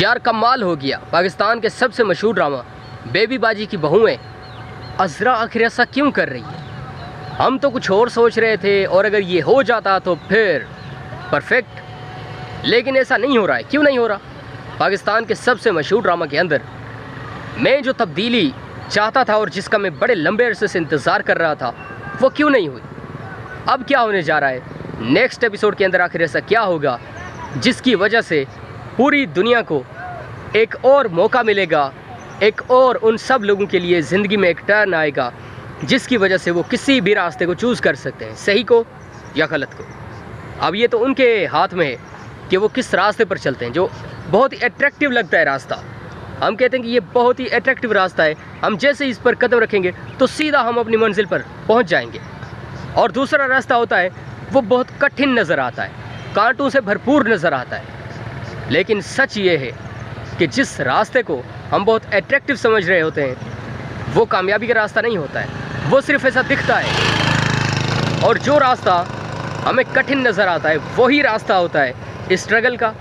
यार कमाल हो गया। पाकिस्तान के सबसे मशहूर ड्रामा बेबी बाजी की बहुएं अज़रा आखिर ऐसा क्यों कर रही है? हम तो कुछ और सोच रहे थे और अगर ये हो जाता तो फिर परफेक्ट, लेकिन ऐसा नहीं हो रहा है। क्यों नहीं हो रहा? पाकिस्तान के सबसे मशहूर ड्रामा के अंदर मैं जो तब्दीली चाहता था और जिसका मैं बड़े लंबे अरसे से इंतज़ार कर रहा था वो क्यों नहीं हुई? अब क्या होने जा रहा है? नेक्स्ट एपिसोड के अंदर आखिर ऐसा क्या होगा जिसकी वजह से पूरी दुनिया को एक और मौका मिलेगा, एक और उन सब लोगों के लिए ज़िंदगी में एक टर्न आएगा जिसकी वजह से वो किसी भी रास्ते को चूज़ कर सकते हैं, सही को या गलत को। अब ये तो उनके हाथ में है कि वो किस रास्ते पर चलते हैं। जो बहुत ही अट्रैक्टिव लगता है रास्ता, हम कहते हैं कि ये बहुत ही अट्रैक्टिव रास्ता है, हम जैसे इस पर कदम रखेंगे तो सीधा हम अपनी मंजिल पर पहुंच जाएंगे। और दूसरा रास्ता होता है वो बहुत कठिन नज़र आता है, कांटों से भरपूर नज़र आता है। लेकिन सच ये है कि जिस रास्ते को हम बहुत अट्रैक्टिव समझ रहे होते हैं वो कामयाबी का रास्ता नहीं होता है, वो सिर्फ ऐसा दिखता है। और जो रास्ता हमें कठिन नज़र आता है वही रास्ता होता है स्ट्रगल का,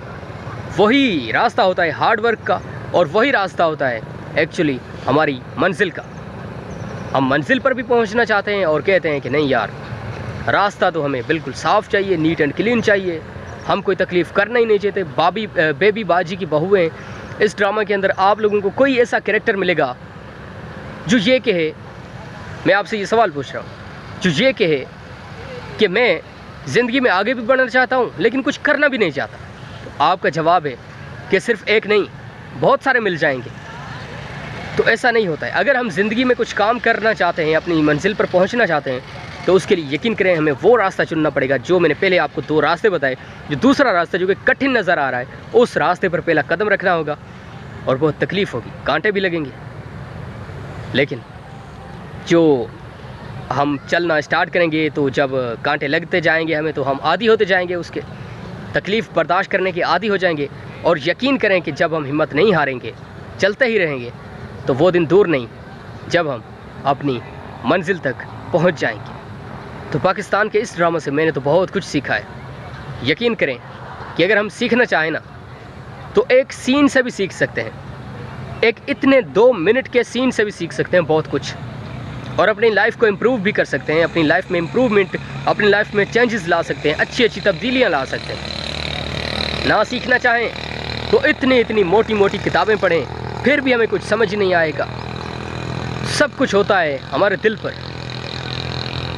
वही रास्ता होता है हार्ड वर्क का, और वही रास्ता होता है एक्चुअली हमारी मंजिल का। हम मंजिल पर भी पहुंचना चाहते हैं और कहते हैं कि नहीं यार, रास्ता तो हमें बिल्कुल साफ़ चाहिए, नीट एंड क्लीन चाहिए, हम कोई तकलीफ़ करना ही नहीं चाहते। बेबी बाजी की बहुएं, इस ड्रामा के अंदर आप लोगों को कोई ऐसा कैरेक्टर मिलेगा जो ये कहे, मैं आपसे ये सवाल पूछ रहा हूँ, जो ये कहे कि मैं ज़िंदगी में आगे भी बढ़ना चाहता हूँ लेकिन कुछ करना भी नहीं चाहता? तो आपका जवाब है कि सिर्फ एक नहीं, बहुत सारे मिल जाएंगे। तो ऐसा नहीं होता है। अगर हम ज़िंदगी में कुछ काम करना चाहते हैं, अपनी मंजिल पर पहुँचना चाहते हैं, तो उसके लिए यकीन करें हमें वो रास्ता चुनना पड़ेगा जो मैंने पहले आपको दो रास्ते बताए। जो दूसरा रास्ता जो कि कठिन नज़र आ रहा है, उस रास्ते पर पहला कदम रखना होगा और बहुत तकलीफ़ होगी, कांटे भी लगेंगे। लेकिन जो हम चलना स्टार्ट करेंगे तो जब कांटे लगते जाएंगे हमें, तो हम आदी होते जाएंगे, उसके तकलीफ़ बर्दाश्त करने के आदी हो जाएंगे। और यकीन करें कि जब हम हिम्मत नहीं हारेंगे, चलते ही रहेंगे, तो वो दिन दूर नहीं जब हम अपनी मंजिल तक पहुंच जाएंगे। तो पाकिस्तान के इस ड्रामा से मैंने तो बहुत कुछ सीखा है। यकीन करें कि अगर हम सीखना चाहें ना, तो एक सीन से भी सीख सकते हैं, एक इतने 2 मिनट के सीन से भी सीख सकते हैं बहुत कुछ, और अपनी लाइफ को इम्प्रूव भी कर सकते हैं, अपनी लाइफ में इम्प्रूवमेंट, अपनी लाइफ में चेंजेस ला सकते हैं, अच्छी अच्छी तब्दीलियाँ ला सकते हैं। ना सीखना चाहें तो इतनी मोटी मोटी किताबें पढ़ें, फिर भी हमें कुछ समझ नहीं आएगा। सब कुछ होता है हमारे दिल पर,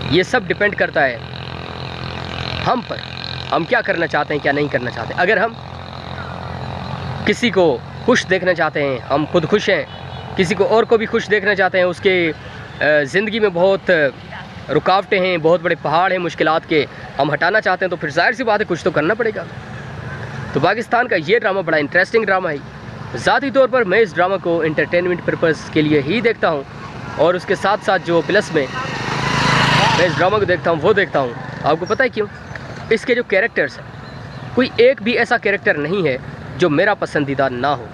ये सब डिपेंड करता है हम पर, हम क्या करना चाहते हैं, क्या नहीं करना चाहते। अगर हम किसी को खुश देखना चाहते हैं, हम खुद खुश हैं, किसी को और को भी खुश देखना चाहते हैं, उसके ज़िंदगी में बहुत रुकावटें हैं, बहुत बड़े पहाड़ हैं मुश्किलात के, हम हटाना चाहते हैं, तो फिर जाहिर सी बात है कुछ तो करना पड़ेगा। तो पाकिस्तान का ये ड्रामा बड़ा इंटरेस्टिंग ड्रामा है। ज़ाती तौर पर मैं इस ड्रामा को एंटरटेनमेंट पर्पज़ के लिए ही देखता हूँ, और उसके साथ साथ जो प्लस में मैं इस ड्रामा को देखता हूँ वो देखता हूँ। आपको पता है क्यों? इसके जो कैरेक्टर्स हैं, कोई एक भी ऐसा कैरेक्टर नहीं है जो मेरा पसंदीदा ना हो,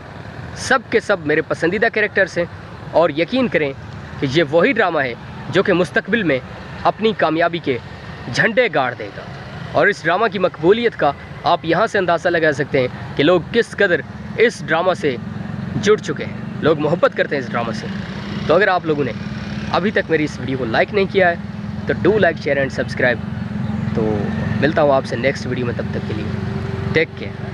सब के सब मेरे पसंदीदा कैरेक्टर्स हैं। और यकीन करें कि ये वही ड्रामा है जो कि मुस्तकबिल में अपनी कामयाबी के झंडे गाड़ देगा। और इस ड्रामा की मकबूलियत का आप यहाँ से अंदाज़ा लगा सकते हैं कि लोग किस कदर इस ड्रामा से जुड़ चुके हैं, लोग मोहब्बत करते हैं इस ड्रामा से। तो अगर आप लोगों ने अभी तक मेरी इस वीडियो को लाइक नहीं किया है तो do like, share and subscribe. तो मिलता हूँ आपसे नेक्स्ट वीडियो में, तब तक के लिए टेक केयर।